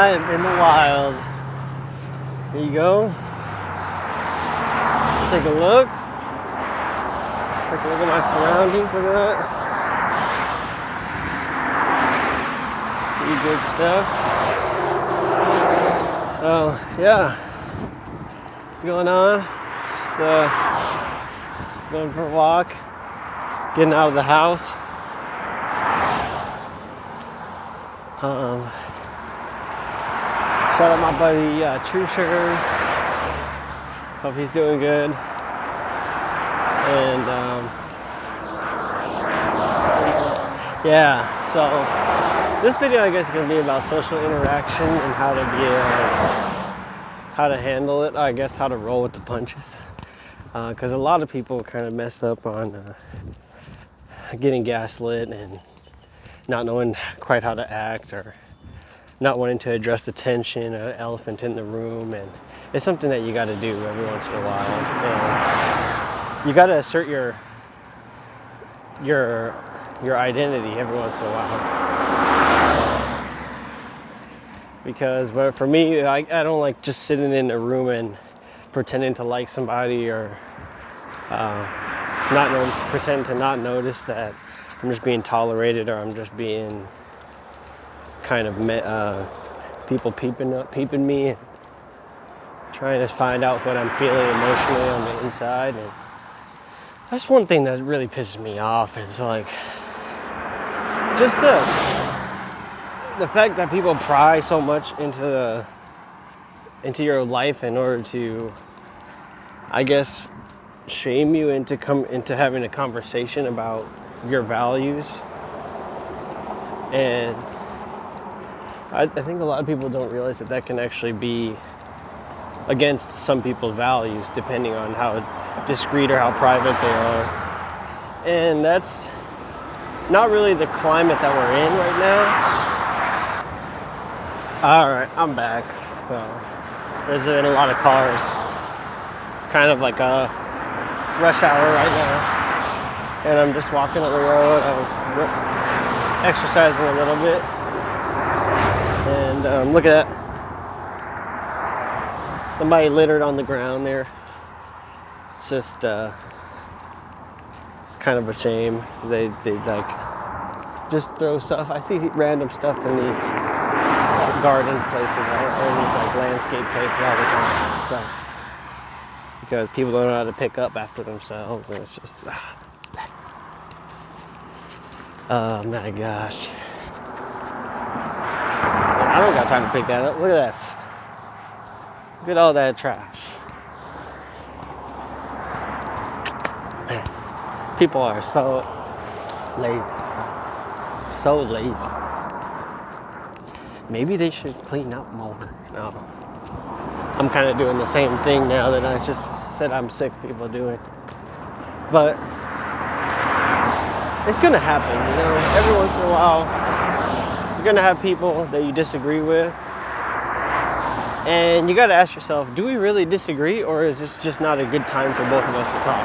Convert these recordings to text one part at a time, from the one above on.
I am in the wild. Here you go. Take a look. Take a look at my surroundings. Look at that. Pretty good stuff. So yeah, what's going on? Just going for a walk, getting out of the house. Shout out my buddy True Sugar. Hope he's doing good. And yeah, so this video I guess is going to be about social interaction and how to handle it. I guess how to roll with the punches. Because a lot of people kind of messed up on getting gaslit and not knowing quite how to act, or not wanting to address the tension, an elephant in the room. And it's something that you got to do every once in a while. And you got to assert your identity every once in a while. Because for me, I don't like just sitting in a room and pretending to like somebody, or pretend to not notice that I'm just being tolerated, or I'm just being kind of people peeping me, and trying to find out what I'm feeling emotionally on the inside. And that's one thing that really pisses me off. Is like just the fact that people pry so much into your life in order to, I guess, shame you into having a conversation about your values. And I think a lot of people don't realize that can actually be against some people's values, depending on how discreet or how private they are. And that's not really the climate that we're in right now. All right, I'm back. So there's been a lot of cars. It's kind of like a rush hour right now. And I'm just walking on the road. I was exercising a little bit. And look at that. Somebody littered on the ground there. It's just, it's kind of a shame. They like just throw stuff. I see random stuff in these garden places or these like landscape places all the time. It sucks. Because people don't know how to pick up after themselves, and it's just, oh my gosh. I don't got time to pick that up. Look at that. Look at all that trash. Man, people are so lazy. So lazy. Maybe they should clean up more. No. I'm kind of doing the same thing now that I just said I'm sick of people doing. But it's gonna happen, you know. Every once in a while, you're gonna have people that you disagree with, and you gotta ask yourself, do we really disagree, or is this just not a good time for both of us to talk?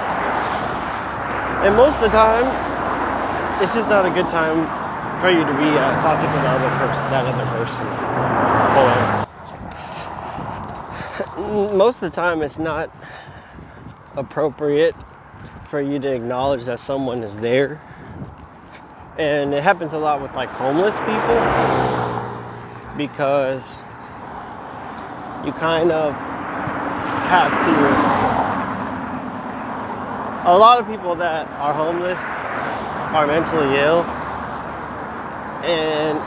And most of the time, it's just not a good time for you to be talking to that other person. Most of the time, it's not appropriate for you to acknowledge that someone is there. And it happens a lot with like homeless people, because you kind of have to, a lot of people that are homeless are mentally ill, and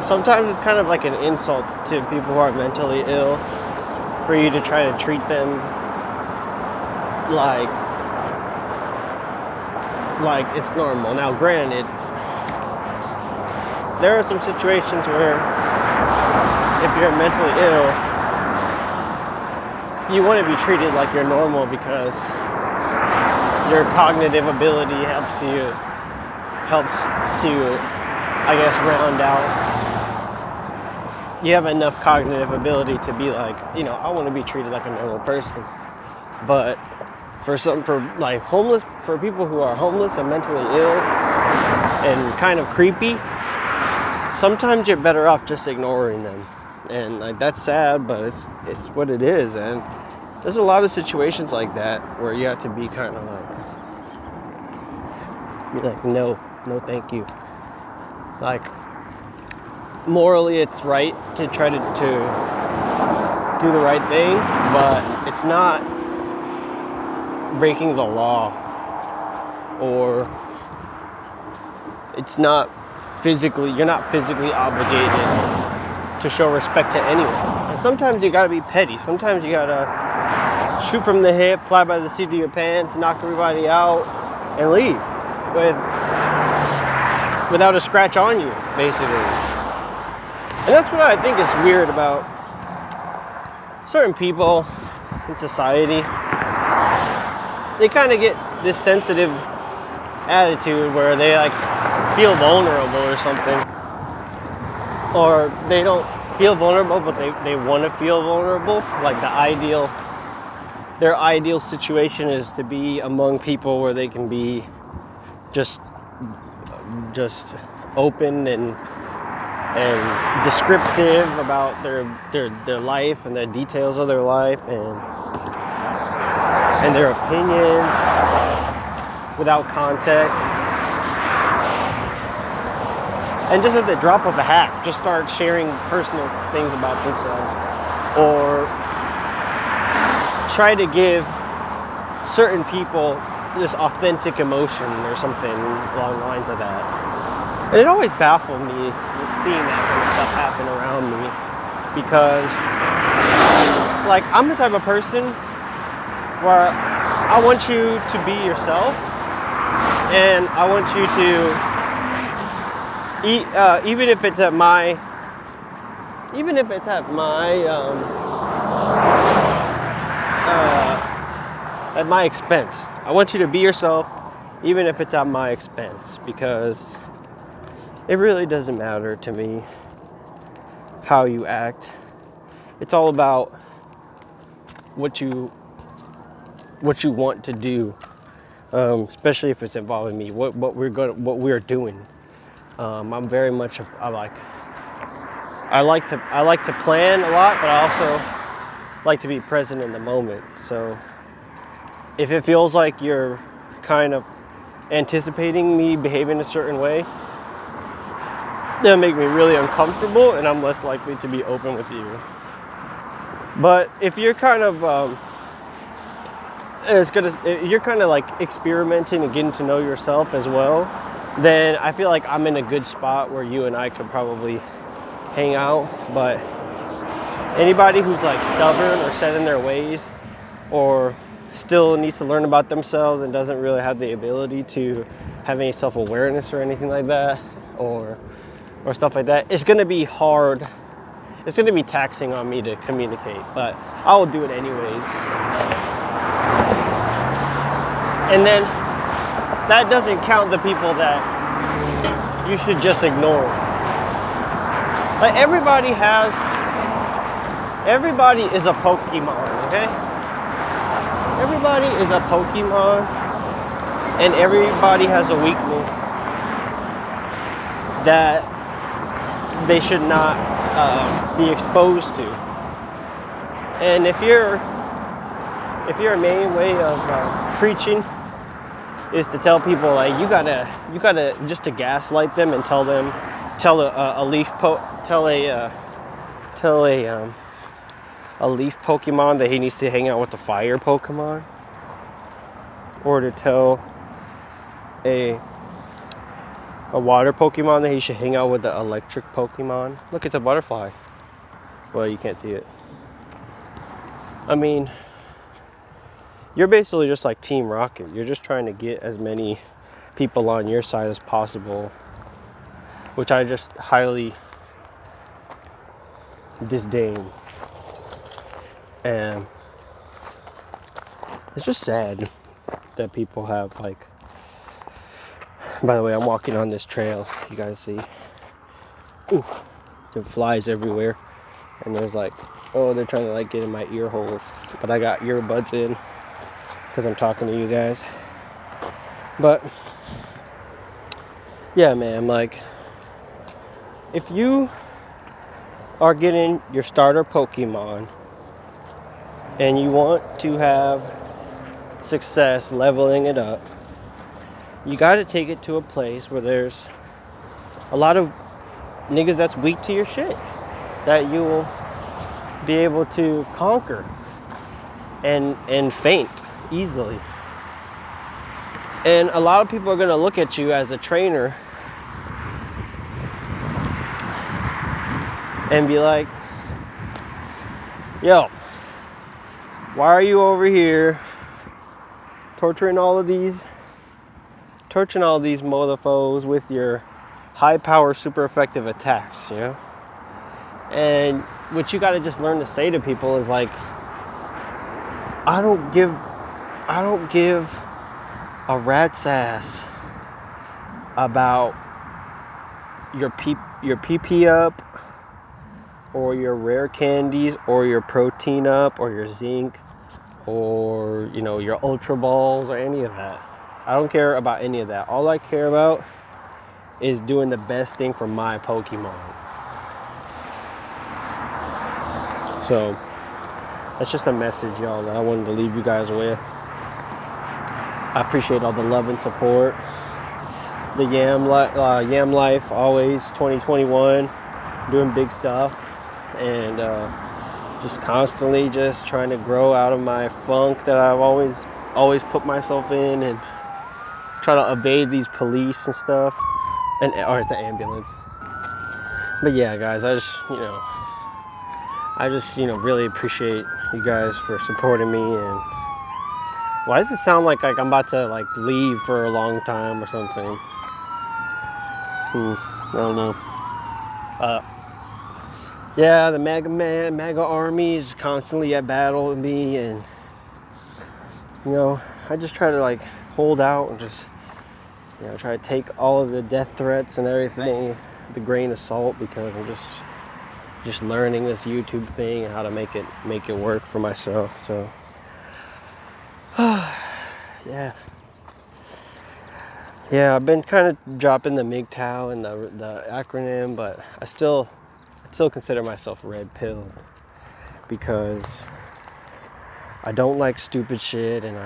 sometimes it's kind of like an insult to people who are mentally ill for you to try to treat them like it's normal. Now granted, there are some situations where if you're mentally ill, you want to be treated like you're normal, because your cognitive ability helps to, I guess, round out. You have enough cognitive ability to be like, you know, I want to be treated like a normal person. But for people who are homeless and mentally ill and kind of creepy, sometimes you're better off just ignoring them And like that's sad, but it's what it is. And there's a lot of situations like that where you have to be kind of like no, thank you. Like morally, it's right to try to do the right thing, but it's not breaking the law, or it's not you're not physically obligated to show respect to anyone. And sometimes you gotta be petty. Sometimes you gotta shoot from the hip, fly by the seat of your pants, knock everybody out, and leave without a scratch on you, basically. And that's what I think is weird about certain people in society. They kind of get this sensitive attitude where they like feel vulnerable or something. Or they don't feel vulnerable, but they want to feel vulnerable. Like their ideal situation is to be among people where they can be just open and descriptive about their life and the details of their life and their opinions without context. And just at the drop of a hat, just start sharing personal things about themselves. Or try to give certain people this authentic emotion or something along the lines of that. And it always baffled me seeing that kind of stuff happen around me. Because, like, I'm the type of person where I want you to be yourself. And I want you to even if it's at my expense. I want you to be yourself, even if it's at my expense, because it really doesn't matter to me how you act. It's all about what you want to do, especially if it's involving me. What we're doing. I'm very much I like to plan a lot, but I also like to be present in the moment. So if it feels like you're kind of anticipating me behaving a certain way, that'll make me really uncomfortable, and I'm less likely to be open with you. But if you're kind of you're kind of like experimenting and getting to know yourself as well, then I feel like I'm in a good spot where you and I could probably hang out. But anybody who's like stubborn or set in their ways, or still needs to learn about themselves and doesn't really have the ability to have any self-awareness or anything like that, or stuff like that, it's going to be hard. It's going to be taxing on me to communicate, but I will do it anyways. And then that doesn't count the people that you should just ignore. Like everybody is a Pokemon, okay? Everybody is a Pokemon, and everybody has a weakness that they should not be exposed to. And if your main way of preaching is to tell people like you gotta just to gaslight them and tell a leaf Pokemon that he needs to hang out with the fire Pokemon, or to tell a water Pokemon that he should hang out with the electric Pokemon. Look, it's a butterfly. Well, you can't see it. I mean, you're basically just like Team Rocket. You're just trying to get as many people on your side as possible, which I just highly disdain. And it's just sad that people have like... By the way, I'm walking on this trail, you guys see. Ooh, there are flies everywhere. And there's like, oh, they're trying to like get in my ear holes. But I got earbuds in because I'm talking to you guys. But yeah, man, like, if you are getting your starter Pokemon and you want to have success leveling it up, you got to take it to a place where there's a lot of niggas that's weak to your shit that you will be able to conquer and faint easily. And a lot of people are going to look at you as a trainer and be like, yo, why are you over here torturing all these motherfuckers with your high power, super effective attacks, you know? And what you got to just learn to say to people is like, I don't give a rat's ass about your PP up or your rare candies or your protein up or your zinc or, you know, your ultra balls or any of that. I don't care about any of that. All I care about is doing the best thing for my Pokemon. So that's just a message, y'all, that I wanted to leave you guys with. I appreciate all the love and support. The Yam Life, always 2021, doing big stuff, and just constantly just trying to grow out of my funk that I've always put myself in, and try to evade these police and stuff. Or it's an ambulance. But yeah, guys, I just really appreciate you guys for supporting me. And why does it sound like I'm about to like leave for a long time or something? I don't know. Yeah, the MAGA army is constantly at battle with me, and I just try to like hold out and just try to take all of the death threats and everything with a grain of salt, because I'm just learning this YouTube thing and how to make it work for myself. So yeah, I've been kind of dropping the Ming Tao and the acronym, but I still consider myself red pilled, because I don't like stupid shit, and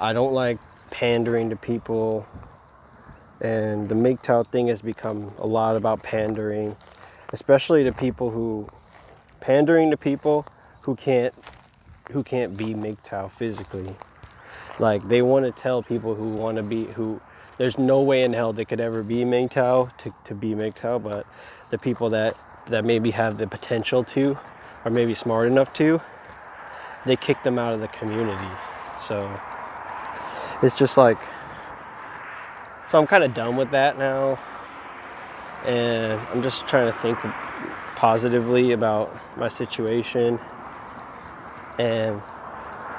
I don't like pandering to people. And the Ming Tao thing has become a lot about pandering, especially to people who can't be Ming Tao physically. Like, they want to tell people who there's no way in hell they could ever be Ming Tao to be Ming Tao, but the people that maybe have the potential to, or maybe smart enough to, they kick them out of the community. So it's just like, so I'm kind of done with that now, and I'm just trying to think positively about my situation. And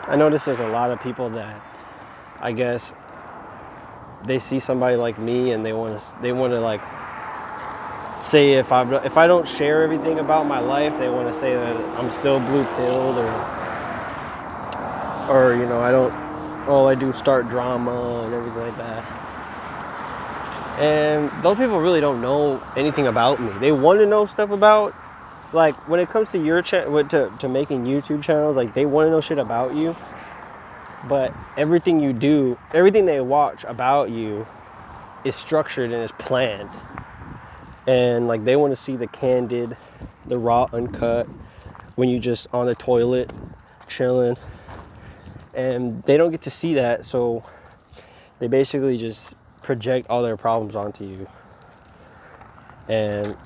I notice there's a lot of people that, I guess, they see somebody like me and they want to like say, if I don't share everything about my life, they want to say that I'm still blue pilled, or all I do is start drama and everything like that. And those people really don't know anything about me. They want to know stuff about, like, when it comes to your to making YouTube channels, like, they want to know shit about you. But everything you do, everything they watch about you is structured and is planned. And like, they want to see the candid, the raw, uncut, when you just on the toilet chilling. And they don't get to see that, so they basically just project all their problems onto you. And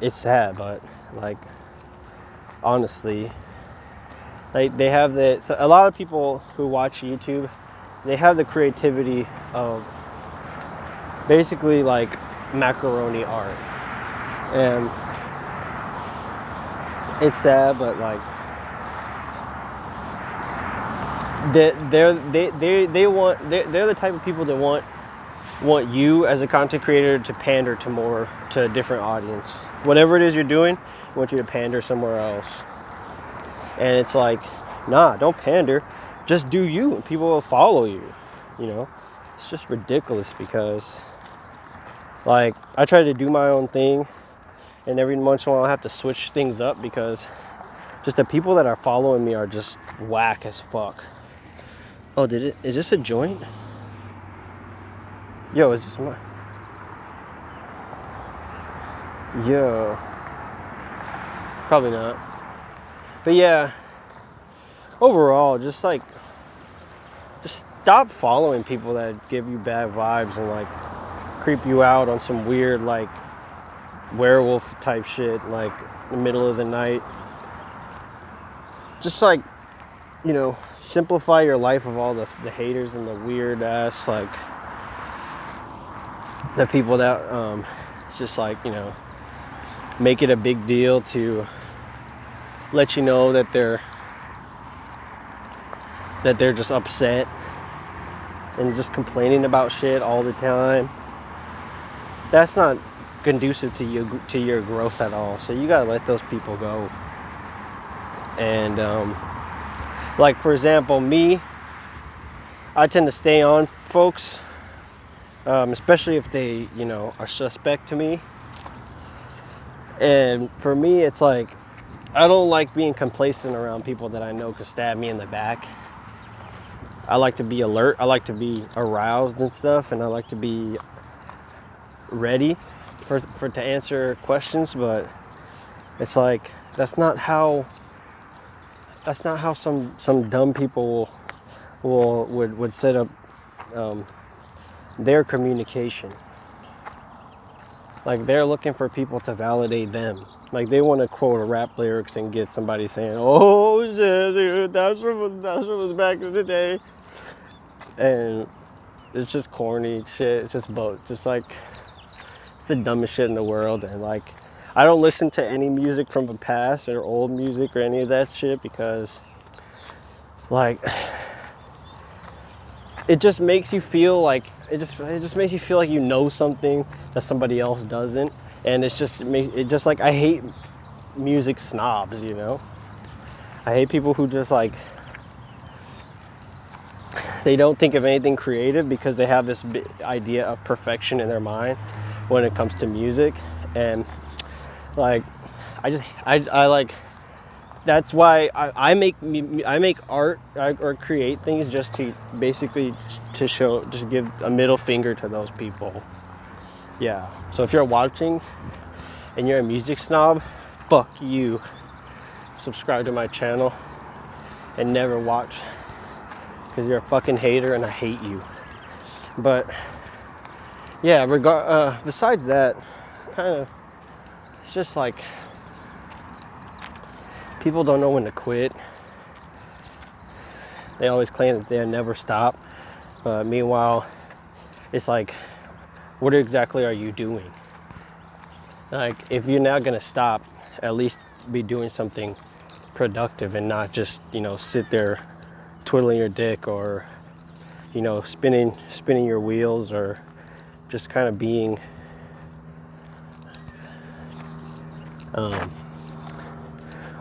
it's sad, but like, honestly, like, they have a lot of people who watch YouTube, they have the creativity of basically like macaroni art. And it's sad, but like, they're the type of people that want you as a content creator to pander to a different audience. Whatever it is you're doing, I want you to pander somewhere else. And it's like, nah, don't pander. Just do you, and people will follow you. It's just ridiculous, because like, I try to do my own thing, And every once in a while I have to switch things up because just the people that are following me are just whack as fuck. Oh, is this a joint? Yo, is this my... Yo. Probably not. But yeah, overall, just stop following people that give you bad vibes and like creep you out on some weird like werewolf type shit, like in the middle of the night. Just like, you know, simplify your life of all the haters and the weird ass, like the people that just like, you know, make it a big deal to let you know that they're just upset and just complaining about shit all the time. That's not conducive to your growth at all. So you gotta let those people go. And like for example, me, I tend to stay on folks, especially if they, you know, are suspect to me. And for me, it's like I don't like being complacent around people that I know could stab me in the back. I like to be alert. I like to be aroused and stuff, and I like to be ready for to answer questions. But it's like that's not how some dumb people would set up their communication. Like they're looking for people to validate them. Like they want to quote a rap lyrics and get somebody saying, "Oh shit, dude, that's from back in the day," and it's just corny shit. It's just like it's the dumbest shit in the world. And like I don't listen to any music from the past or old music or any of that shit because like it just makes you feel like it just makes you feel like you know something that somebody else doesn't. And it's just like I hate music snobs, you know. I hate people who just like they don't think of anything creative because they have this idea of perfection in their mind when it comes to music. And like I like that's why I make art or create things just to basically to show, just give a middle finger to those people. Yeah. So if you're watching and you're a music snob, fuck you. Subscribe to my channel and never watch because you're a fucking hater and I hate you. But yeah, besides that, kind of, it's just like people don't know when to quit. They always claim that they'll never stop, but meanwhile, it's like, what exactly are you doing? Like, if you're not gonna stop, at least be doing something productive and not just, you know, sit there twiddling your dick or, you know, spinning your wheels or just kind of being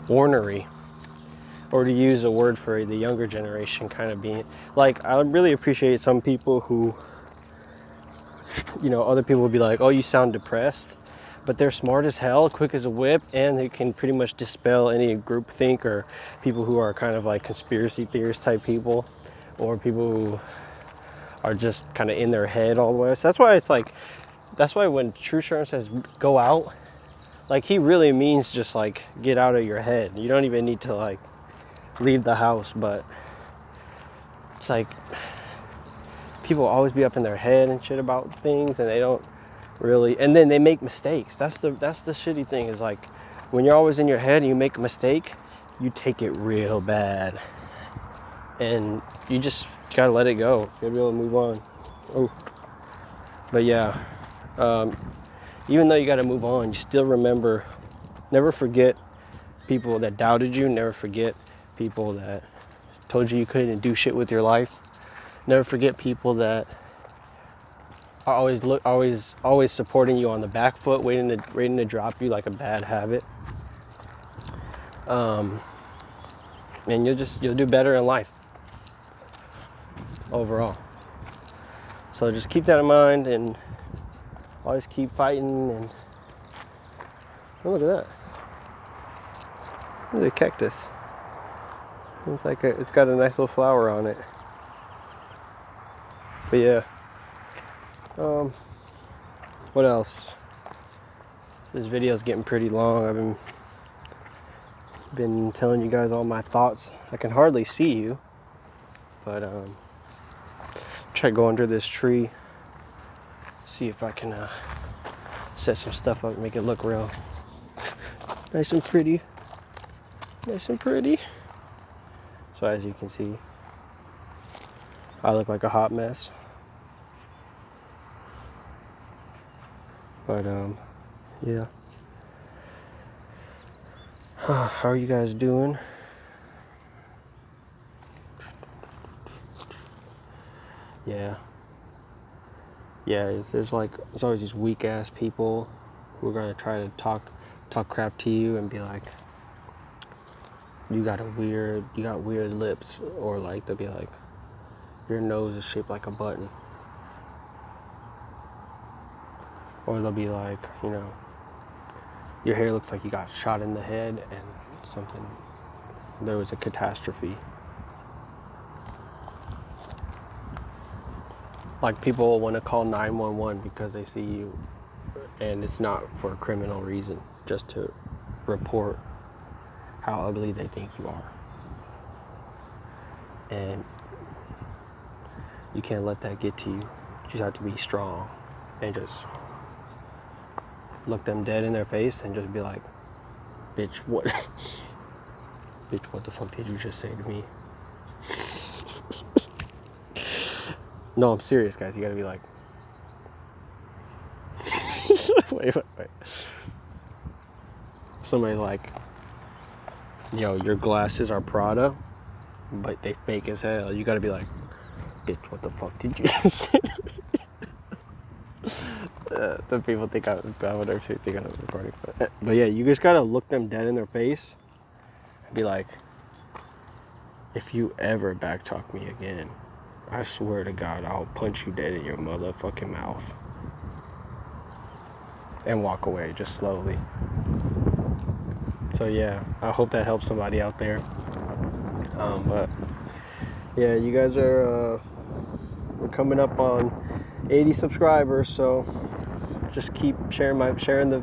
ornery, or to use a word for the younger generation, kind of being like, I really appreciate some people who, you know, other people would be like, oh, you sound depressed, but they're smart as hell, quick as a whip, and they can pretty much dispel any groupthink or people who are kind of like conspiracy theorist type people, or people who are just kind of in their head all the way. So that's why when True Sherm says go out, like he really means just like get out of your head. You don't even need to like leave the house, but it's like people always be up in their head and shit about things, and they don't really, and then they make mistakes. That's the shitty thing, is like when you're always in your head and you make a mistake, you take it real bad, and you just gotta let it go. You gotta be able to move on. Oh, but yeah, even though you gotta move on, you still never forget people that doubted you. Never forget people that told you couldn't do shit with your life. Never forget people that are always supporting you on the back foot, waiting to drop you like a bad habit. And you'll do better in life overall. So just keep that in mind and always keep fighting, and Oh, look at that. Look at the cactus. It's like it's got a nice little flower on it. But yeah. What else? This video is getting pretty long. I've been telling you guys all my thoughts. I can hardly see you, but try to go under this tree, see if I can set some stuff up and make it look real nice and pretty. Nice and pretty. So as you can see, I look like a hot mess. But yeah. How are you guys doing? Yeah. Yeah, there's always these weak ass people who are gonna try to talk crap to you and be like, you got weird lips, or like they'll be like, your nose is shaped like a button. Or they'll be like, you know, your hair looks like you got shot in the head and there was a catastrophe. Like people want to call 911 because they see you, and it's not for a criminal reason, just to report how ugly they think you are. And you can't let that get to you. You just have to be strong and just look them dead in their face and just be like, bitch, what? Bitch, what the fuck did you just say to me? No, I'm serious, guys. You gotta be like, wait. Somebody's like, yo, your glasses are Prada, but they fake as hell. You gotta be like, bitch, what the fuck did you just say? The people think I'm recording. But yeah, you just gotta look them dead in their face and be like, if you ever backtalk me again, I swear to God, I'll punch you dead in your motherfucking mouth. And walk away, just slowly. So yeah, I hope that helps somebody out there. But yeah, you guys are, we're coming up on 80 subscribers, so just keep sharing the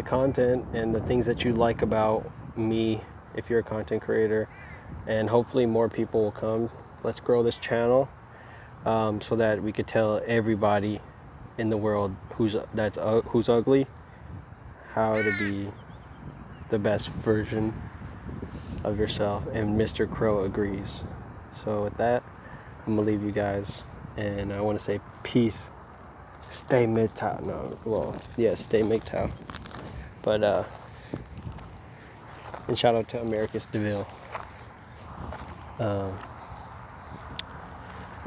content and the things that you like about me if you're a content creator, and hopefully more people will come. Let's grow this channel so that we could tell everybody in the world who's ugly how to be the best version of yourself, and Mr. Crow agrees. So with that, I'm gonna leave you guys, and I want to say peace. Stay Ming Tao. Stay Ming Tao. But and shout out to Americus DeVille. But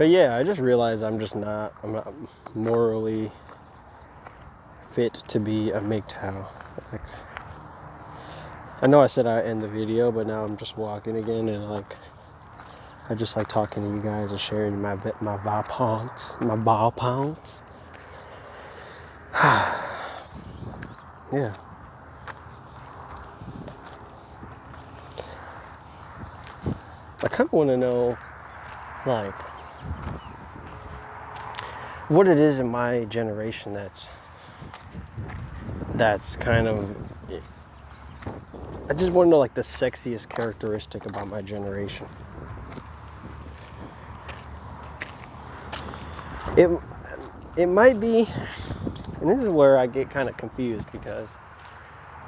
yeah, I just realized I'm not morally fit to be a Ming Tao. Like, I know I said I'd end the video, but now I'm just walking again, and like, I just like talking to you guys and sharing my viewpoints. Yeah. I kind of want to know, like, what it is in my generation that's kind of, I just want to know, like, the sexiest characteristic about my generation. It might be, and this is where I get kind of confused, because,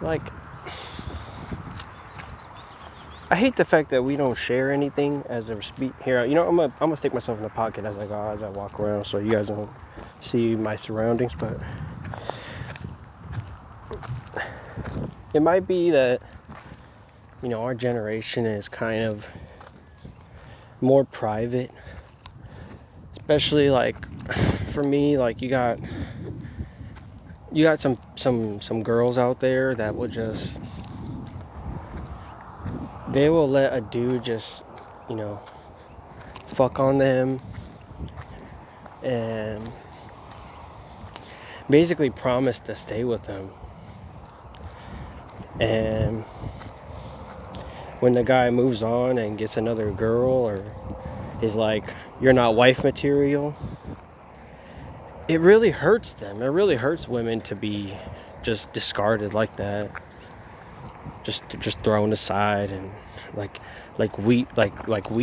like, I hate the fact that we don't share anything as a speak here. You know, I'm gonna stick myself in the pocket as I walk around, so you guys don't see my surroundings. But it might be that, you know, our generation is kind of more private, especially like for me. Like you got some girls out there that will just, they will let a dude just, you know, fuck on them and basically promise to stay with them. And when the guy moves on and gets another girl or is like, you're not wife material, it really hurts them. It really hurts women to be just discarded like that. Just thrown aside and like wheat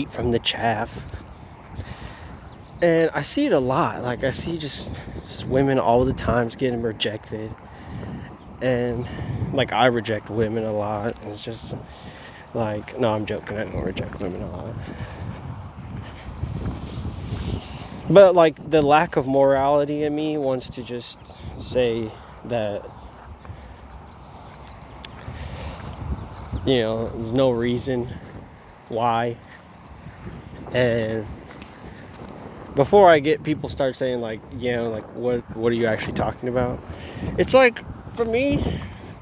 from the chaff. And I see it a lot. Like I see just women all the time getting rejected. And like I reject women a lot. It's just like, no, I'm joking. I don't reject women a lot. But like the lack of morality in me wants to just say that, you know, there's no reason why. And before I get people start saying like, you know, like what are you actually talking about? It's like, for me,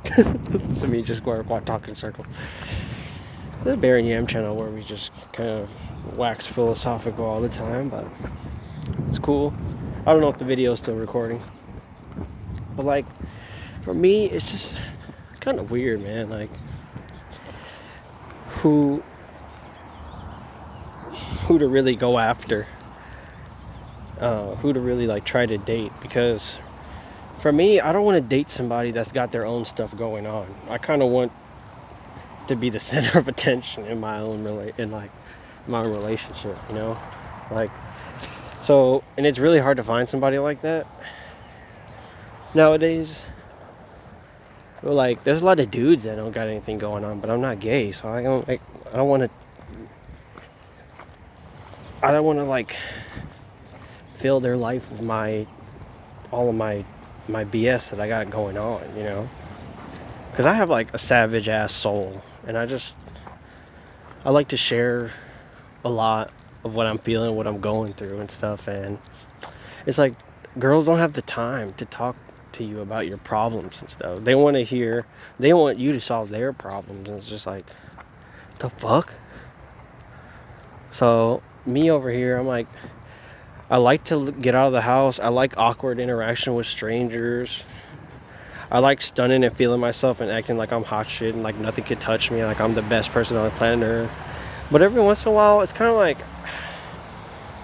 to me just go talk in circles. The Bear and Yam channel where we just kind of wax philosophical all the time, but it's cool. I don't know if the video is still recording. But like, for me, it's just kind of weird, man. Like, who to really go after, who to really like try to date, because for me, I don't want to date somebody that's got their own stuff going on. I kind of want to be the center of attention in my own my relationship, you know, like, so, and it's really hard to find somebody like that nowadays. Well, like, there's a lot of dudes that don't got anything going on, but I'm not gay, so I don't want to like fill their life with all of my BS that I got going on, you know, because I have like a savage ass soul, and I like to share a lot of what I'm feeling, what I'm going through and stuff. And it's like, girls don't have the time to talk to you about your problems and stuff. They want you to solve their problems, and it's just like, the fuck? So me over here, I'm like, I like to get out of the house. I like awkward interaction with strangers. I like stunning and feeling myself and acting like I'm hot shit and like nothing could touch me, like I'm the best person on the planet Earth. But every once in a while, it's kind of like,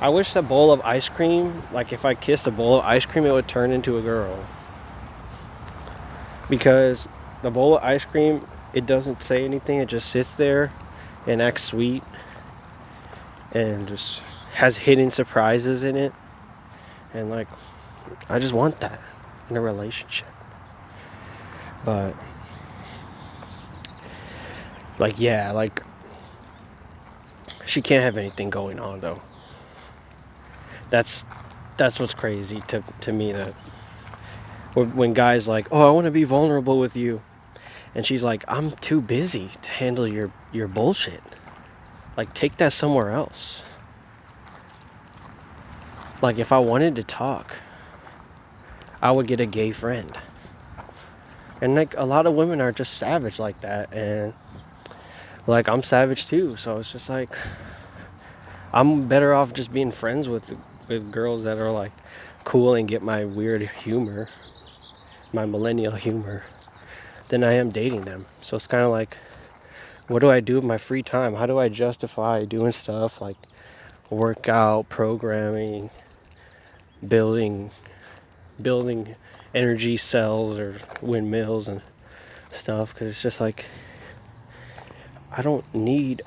I wish a bowl of ice cream, like if I kissed a bowl of ice cream, it would turn into a girl. Because the bowl of ice cream, it doesn't say anything. It just sits there and acts sweet and just has hidden surprises in it. And like, I just want that in a relationship. But like, yeah, like, she can't have anything going on though. That's what's crazy to me, that when guys like, oh, I want to be vulnerable with you, and she's like, I'm too busy to handle your bullshit. Like, take that somewhere else. Like, if I wanted to talk, I would get a gay friend. And like, a lot of women are just savage like that, and like, I'm savage too. So it's just like, I'm better off just being friends with girls that are like cool and get my weird humor, my millennial humor, than I am dating them. So it's kind of like, what do I do with my free time? How do I justify doing stuff like workout, programming, building energy cells or windmills and stuff? Because it's just like, I don't need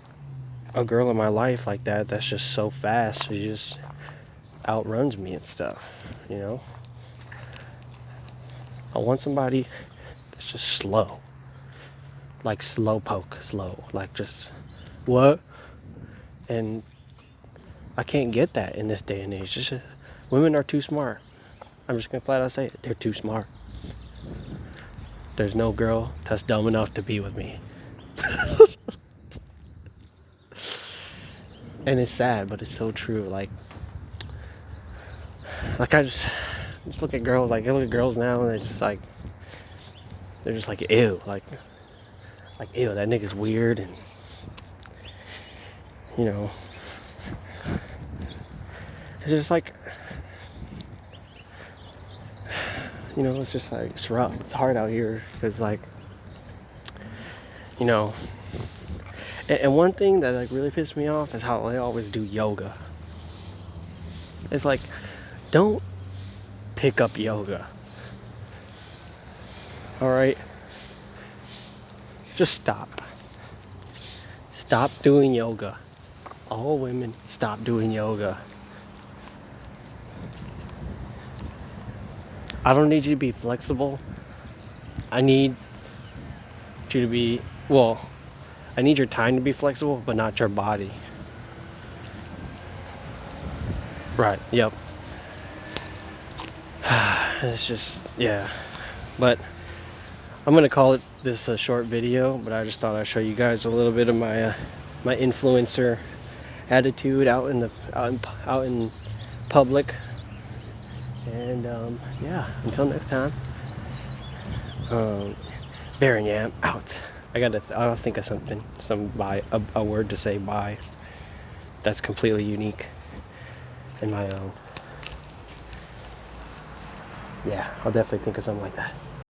a girl in my life like that that's just so fast. She just outruns me and stuff, you know? I want somebody that's just slow. Like slowpoke, slow. Like, just, what? And I can't get that in this day and age. Just, women are too smart. I'm just gonna flat out say it. They're too smart. There's no girl that's dumb enough to be with me. And it's sad, but it's so true. Like I just look at girls, like I look at girls now, and they're just like ew, like ew, that nigga's weird, and you know, it's just like, you know, it's just like, it's rough, it's hard out here, because like, you know, and one thing that like really pisses me off is how they always do yoga. It's like, don't pick up yoga. Alright? Just stop. Stop doing yoga. All women, stop doing yoga. I don't need you to be flexible. I need you to be, well, I need your time to be flexible, but not your body. Right, yep. It's just, yeah. But I'm gonna call this a short video, but I just thought I'd show you guys a little bit of my my influencer attitude out in public. And yeah, until next time. Baron Yam out. I'll think of a word to say bye. That's completely unique in my own. Yeah, I'll definitely think of something like that.